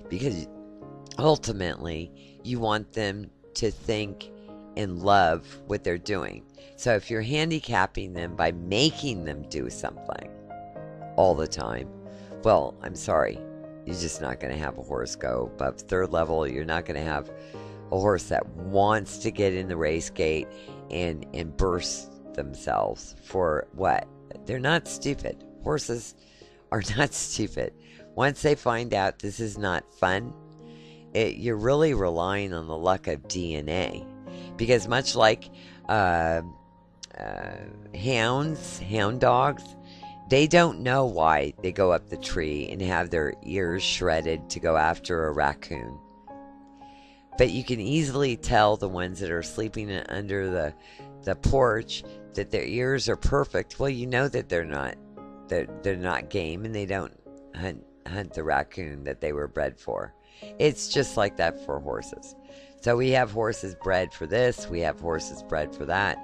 because ultimately you want them to think and love what they're doing. So if you're handicapping them by making them do something all the time, well, I'm sorry, you're just not going to have a horse go above third level. You're not going to have a horse that wants to get in the race gate and burst themselves for what? They're not stupid. Horses are not stupid. Once they find out this is not fun, you're really relying on the luck of DNA. Because much like hound dogs, they don't know why they go up the tree and have their ears shredded to go after a raccoon. But you can easily tell the ones that are sleeping under the porch that their ears are perfect. Well, you know that they're not game, and they don't hunt the raccoon that they were bred for. It's just like that for horses. So we have horses bred for this, we have horses bred for that.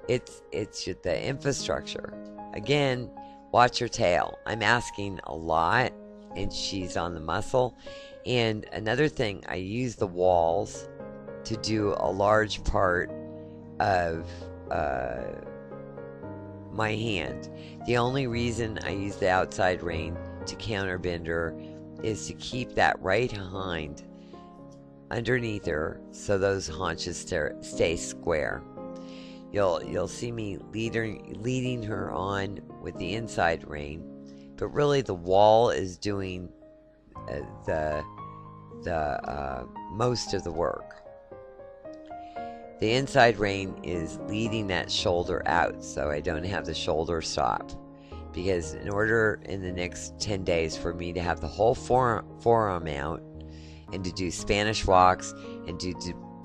It's the infrastructure. Again, watch her tail. I'm asking a lot, and she's on the muscle. And another thing, I use the walls to do a large part of my hand. The only reason I use the outside rein to counterbend her is to keep that right hind underneath her so those haunches stay square. You'll see me leading her on with the inside rein, but really the wall is doing the most of the work. The inside rein is leading that shoulder out so I don't have the shoulder stop. Because in order in the next 10 days for me to have the whole forearm out and to do Spanish walks and do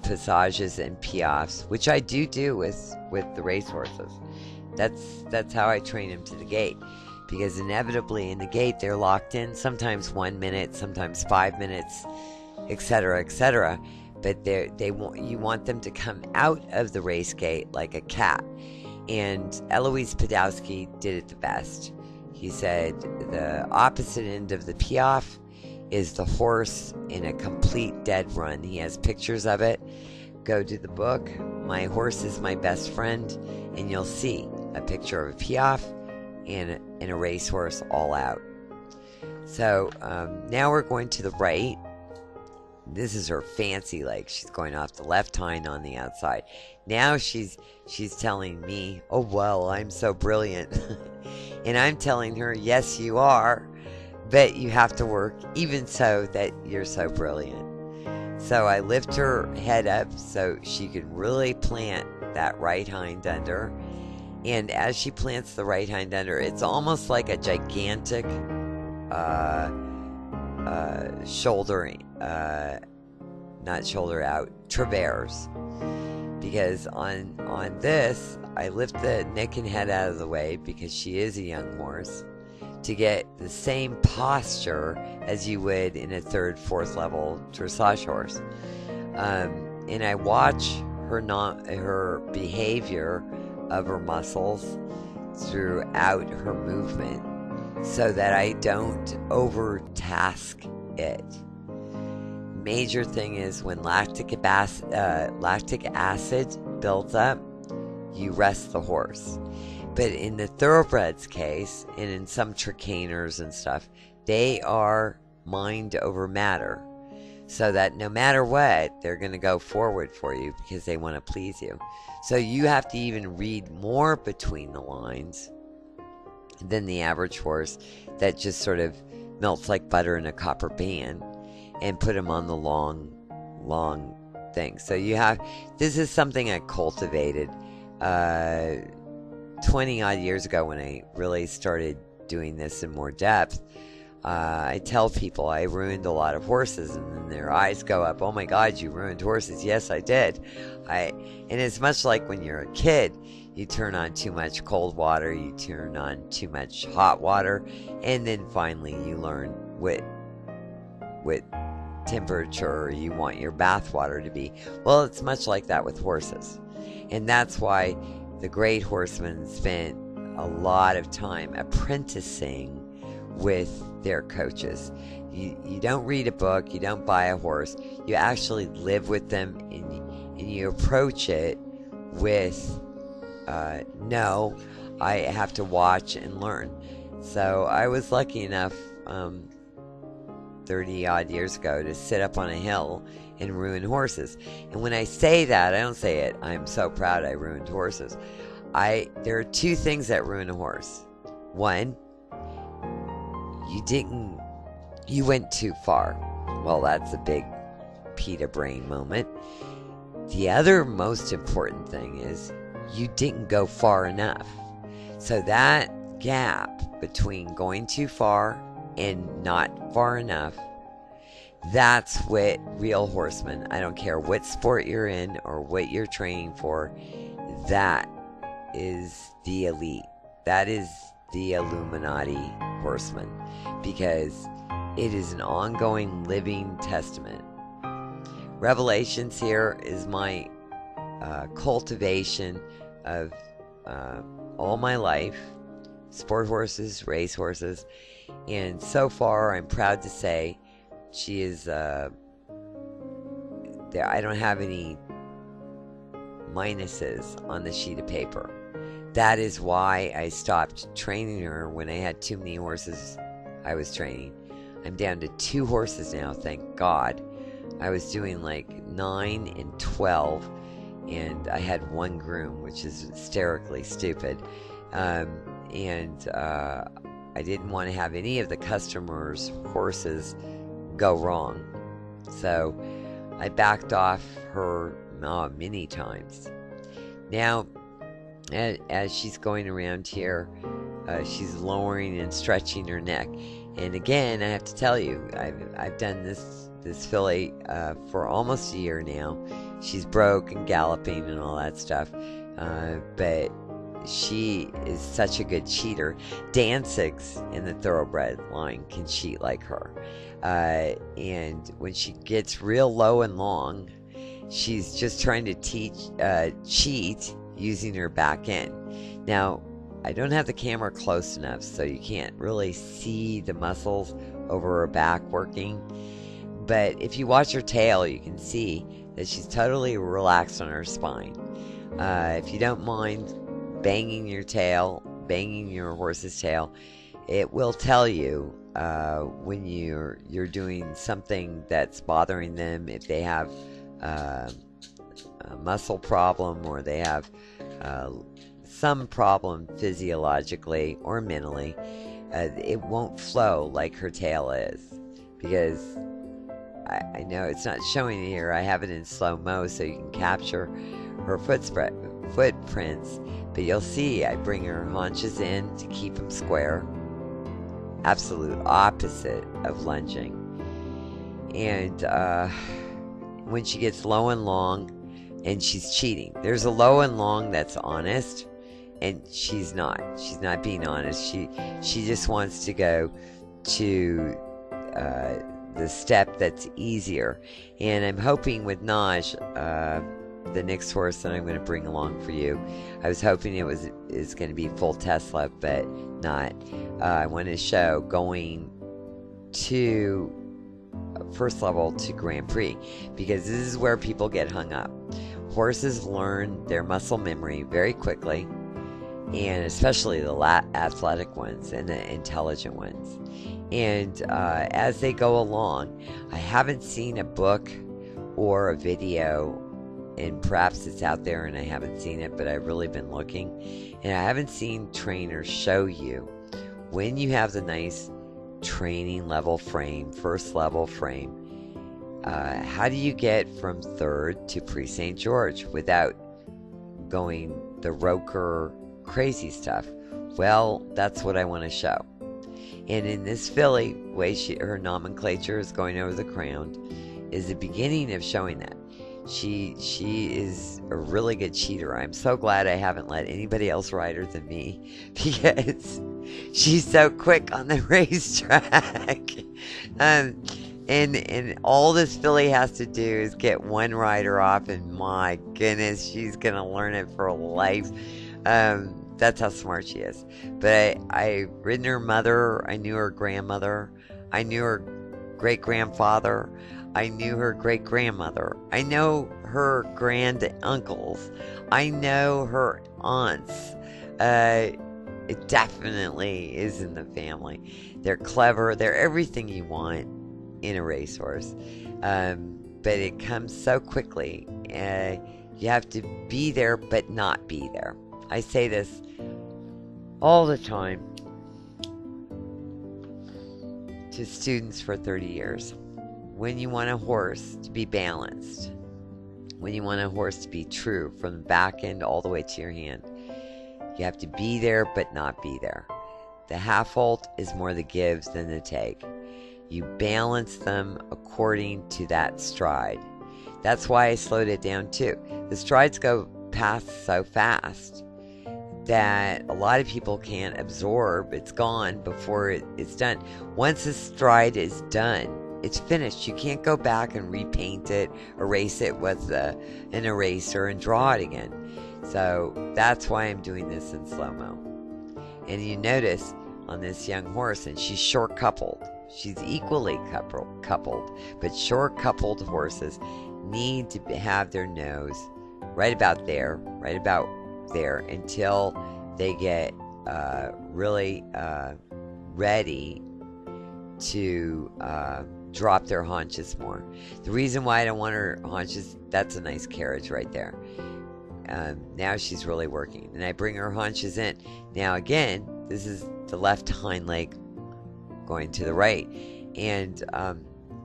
passages and piafs, which I do with the racehorses. That's how I train them to the gate. Because inevitably in the gate they're locked in, sometimes 1 minute, sometimes 5 minutes, etc., etc. But you want them to come out of the race gate like a cat. And Eloise Podolsky did it the best. He said the opposite end of the piaffe is the horse in a complete dead run. He has pictures of it. Go to the book, My Horse is My Best Friend, and you'll see a picture of a piaffe and a racehorse all out. So now we're going to the right. This is her fancy leg. She's going off the left hind on the outside. Now she's telling me, oh, well, I'm so brilliant. And I'm telling her, yes, you are. But you have to work even so that you're so brilliant. So I lift her head up so she can really plant that right hind under. And as she plants the right hind under, it's almost like a gigantic shoulder, not shoulder out, traverse. Because on this, I lift the neck and head out of the way because she is a young horse to get the same posture as you would in a third, fourth level dressage horse. And I watch her behavior of her muscles throughout her movement so that I don't overtask it. Major thing is when lactic acid builds up, you rest the horse. But in the thoroughbreds case, and in some tricaners and stuff, they are mind over matter. So that no matter what, they're going to go forward for you because they want to please you. So you have to even read more between the lines than the average horse that just sort of melts like butter in a copper pan and put them on the long thing. So this is something I cultivated 20 odd years ago when I really started doing this in more depth. I tell people I ruined a lot of horses, and then their eyes go up. Oh my God, you ruined horses. Yes, I did. And it's much like when you're a kid, you turn on too much cold water, you turn on too much hot water, and then finally you learn what temperature you want your bath water to be. Well, it's much like that with horses. And that's why the great horsemen spent a lot of time apprenticing with their coaches. You don't read a book, you don't buy a horse, you actually live with them, and you approach it with, no, I have to watch and learn. So I was lucky enough 30 odd years ago to sit up on a hill and ruin horses. And when I say that, I don't say it, I'm so proud I ruined horses. There are two things that ruin a horse. One, you went too far. Well, that's a big pita brain moment. The other most important thing is you didn't go far enough. So that gap between going too far and not far enough, that's what real horsemen, I don't care what sport you're in or what you're training for, that is the elite. That is the Illuminati horseman, because it is an ongoing living testament. Revelations here is my cultivation of all my life, sport horses, race horses, and so far I'm proud to say she is there. I don't have any minuses on the sheet of paper. That is why I stopped training her when I had too many horses I was training. I'm down to 2 horses now, thank God. I was doing like 9 and 12, and I had 1 groom, which is hysterically stupid. I didn't want to have any of the customers' horses go wrong. So I backed off her many times. Now, as she's going around here, she's lowering and stretching her neck. And again, I have to tell you, I've done this filly for almost a year now. She's broke and galloping and all that stuff, but she is such a good cheater. Danzig's in the Thoroughbred line can cheat like her, and when she gets real low and long, she's just trying to cheat using her back end. Now, I don't have the camera close enough, so you can't really see the muscles over her back working. But if you watch her tail, you can see that she's totally relaxed on her spine. If you don't mind banging your horse's tail, it will tell you when you're doing something that's bothering them. If they have a muscle problem, or they have some problem physiologically or mentally, it won't flow like her tail is, because I know it's not showing it here. I have it in slow-mo so you can capture her footprints, but you'll see I bring her haunches in to keep them square. Absolute opposite of lunging. And when she gets low and long and she's cheating, there's a low and long that's honest, and she's not being honest. She just wants to go to the step that's easier. And I'm hoping with Naj, the next horse that I'm going to bring along for you, I was hoping is going to be full Tesla, but not. I want to show going to first level to Grand Prix, because this is where people get hung up. Horses learn their muscle memory very quickly, and especially the athletic ones and the intelligent ones. And as they go along, I haven't seen a book or a video, and perhaps it's out there and I haven't seen it, but I've really been looking, and I haven't seen trainers show you when you have the nice training level frame, first level frame, how do you get from third to Prix St. George without going the Roker crazy stuff? Well, that's what I want to show. And in this filly, way her nomenclature is going over the crown is the beginning of showing that. She is a really good cheater. I'm so glad I haven't let anybody else ride her than me, because she's so quick on the racetrack. And all this filly has to do is get one rider off, and my goodness, she's gonna learn it for life. That's how smart she is. But I ridden her mother. I knew her grandmother. I knew her great grandfather. I knew her great grandmother. I know her grand uncles. I know her aunts. It definitely is in the family. They're clever. They're everything you want in a racehorse. But it comes so quickly. You have to be there but not be there. I say this all the time to students for 30 years. When you want a horse to be balanced, when you want a horse to be true from the back end all the way to your hand, you have to be there but not be there. The half halt is more the gives than the take. You balance them according to that stride. That's why I slowed it down too. The strides go past so fast that a lot of people can't absorb. It's gone before it's done. Once a stride is done, it's finished. You can't go back and repaint it, erase it with an eraser and draw it again. So that's why I'm doing this in slow-mo. And you notice on this young horse, and she's short coupled. She's equally coupled, but short coupled horses need to have their nose right about there until they get really ready to drop their haunches more. The reason why I don't want her haunches, that's a nice carriage right there. Now she's really working, and I bring her haunches in. Now again, this is the left hind leg going to the right, and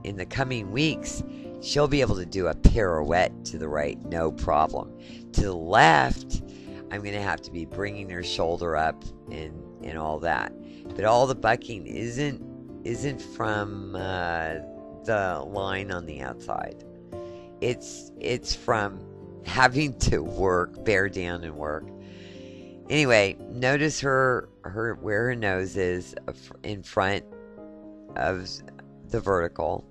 in the coming weeks she'll be able to do a pirouette to the right, no problem. To the left, I'm going to have to be bringing her shoulder up and all that. But all the bucking isn't from the line on the outside. It's from having to bear down and work. Anyway, notice her where her nose is in front of the vertical,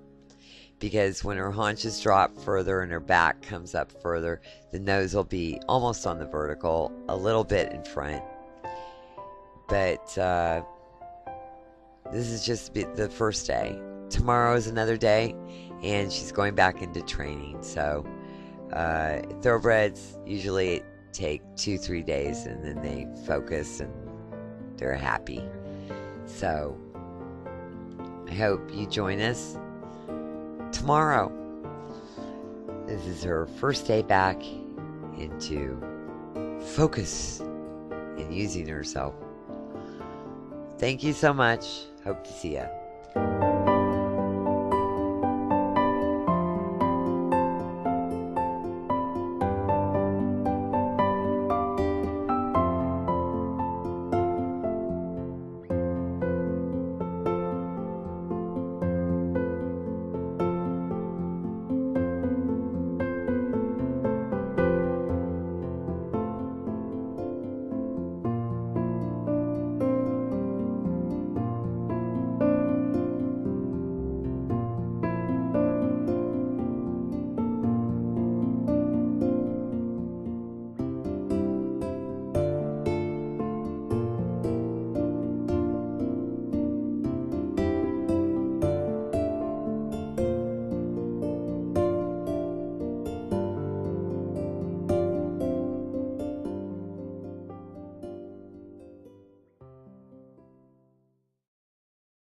because when her haunches drop further and her back comes up further, the nose will be almost on the vertical, a little bit in front. But this is just the first day. Tomorrow is another day, and she's going back into training. So thoroughbreds usually take 2-3 days, and then they focus and they're happy. So I hope you join us tomorrow. This is her first day back into focus and using herself. Thank you so much. Hope to see you.